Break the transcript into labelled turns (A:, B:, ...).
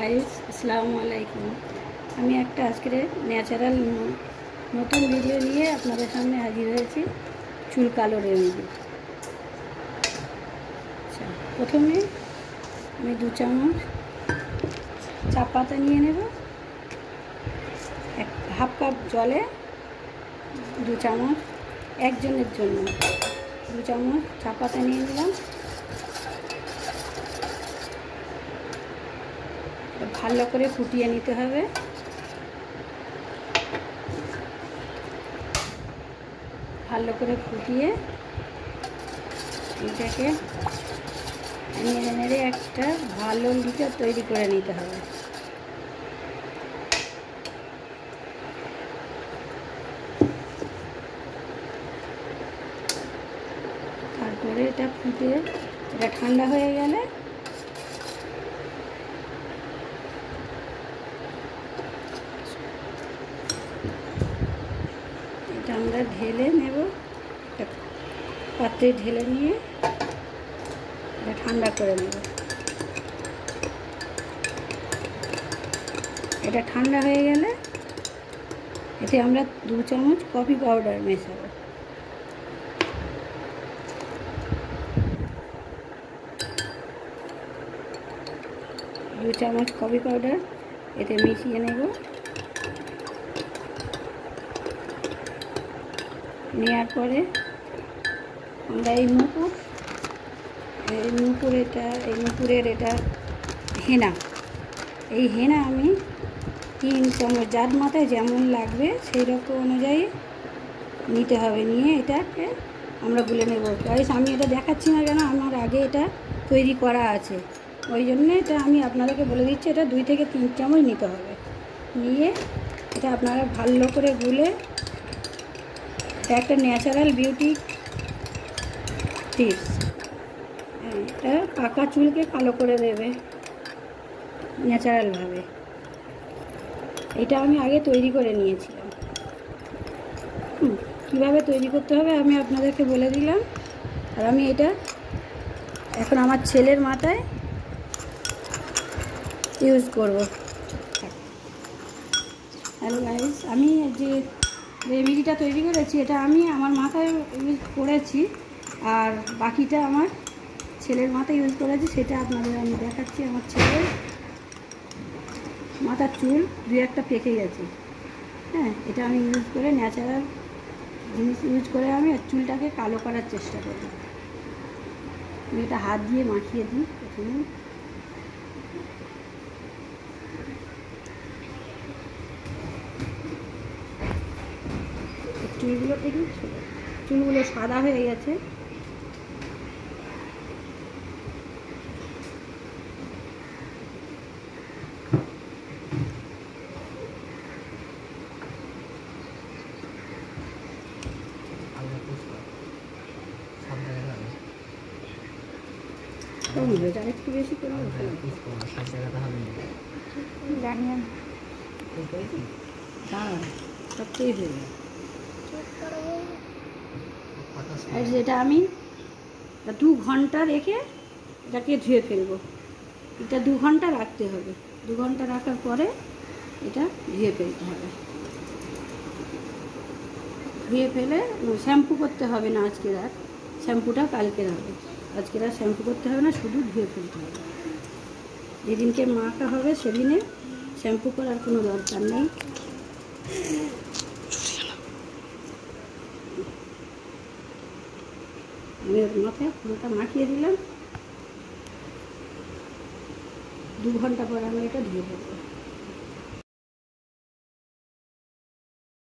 A: Guys, আসসালামু আলাইকুম। আমি একটা আজকের ন্যাচারাল নতুন ভিডিও নিয়ে আপনাদের সামনে হাজির হয়েছি। চুল কালো রেমেডি। আচ্ছা, প্রথমে আমি 2 চামচ চা পাতা নিয়ে নেব। হাফ কাপ জলে 2 চামচ, একজনের জন্য 2 চামচ চা পাতা নিয়ে নিলাম। ভালো করে ফুটিয়ে নিতে হবে। ভালো করে ফুটিয়ে এটাকে নেড়ে নেড়ে একটা ভালো লিকার তৈরি করে নিতে হবে। তারপরে এটা ফুটে এটা ঠান্ডা হয়ে গেলে এটা আমরা ঢেলে নেব। একটা পাত্রে ঢেলে নিয়ে এটা ঠান্ডা করে নেব। এটা ঠান্ডা হয়ে গেলে এতে আমরা 2 চামচ কফি পাউডার মেশাবো। দু চামচ কফি পাউডার এতে মিশিয়ে নেব। নেওয়ার পরে আমরা এই নুপুরের এটা হেনা, এই হেনা আমি 3 চামচ, যার মাথায় যেমন লাগবে সেই রকম অনুযায়ী নিতে হবে। নিয়ে এটাকে আমরা গুলে নেব। গাইস, আমি এটা দেখাচ্ছি না কেন, আমার আগে এটা তৈরি করা আছে, ওই জন্য এটা আমি আপনাদেরকে বলে দিচ্ছি। এটা 2 থেকে 3 চামচ নিতে হবে। নিয়ে এটা আপনারা ভালো করে গুলে, এটা একটা ন্যাচারাল বিউটি টিপস। এটা পাকা চুলকে কালো করে দেবে ন্যাচারালভাবে। এটা আমি আগে তৈরি করে নিয়েছিলাম। কীভাবে তৈরি করতে হবে আমি আপনাদেরকে বলে দিলাম। আর আমি এটা এখন আমার ছেলের মাথায় ইউজ করব। হ্যালো গাইস, আমি যে রেমেডিটা তৈরি করেছি এটা আমি আমার মাথায় ইউজ করেছি, আর বাকিটা আমার ছেলের মাথায় ইউজ করেছি। সেটা আপনাদের আমি দেখাচ্ছি। আমার ছেলের মাথার চুল 2-1টা পেকে গেছে। হ্যাঁ, এটা আমি ইউজ করে, ন্যাচারাল জিনিস ইউজ করে আমি চুলটাকে কালো করার চেষ্টা করি। আমি এটা হাত দিয়ে মাখিয়ে দিই প্রথমে। চুলগুলো থেকে চুলগুলো সাদা হয়ে গেছে। একটু বেশি করে সবচেয়ে হয়ে যায়। আর যেটা আমি 2 ঘন্টা রেখে এটাকে ধুয়ে ফেলবো। এটা 2 ঘন্টা রাখতে হবে। 2 ঘন্টা রাখার পরে এটা ধুয়ে ফেলতে হবে। ধুয়ে ফেলে শ্যাম্পু করতে হবে না আজকে রাত, শ্যাম্পুটা কালকে হবে। আজকে রাত শ্যাম্পু করতে হবে না, শুধু ধুয়ে ফেলতে হবে। যেদিনকে মাখা হবে সেদিনে শ্যাম্পু করার কোনো দরকার নেই। আমি ওর মাথায় পুরোটা মাখিয়ে দিলাম। 2 ঘন্টা পর আমি এটা ধুয়ে ফেলবো।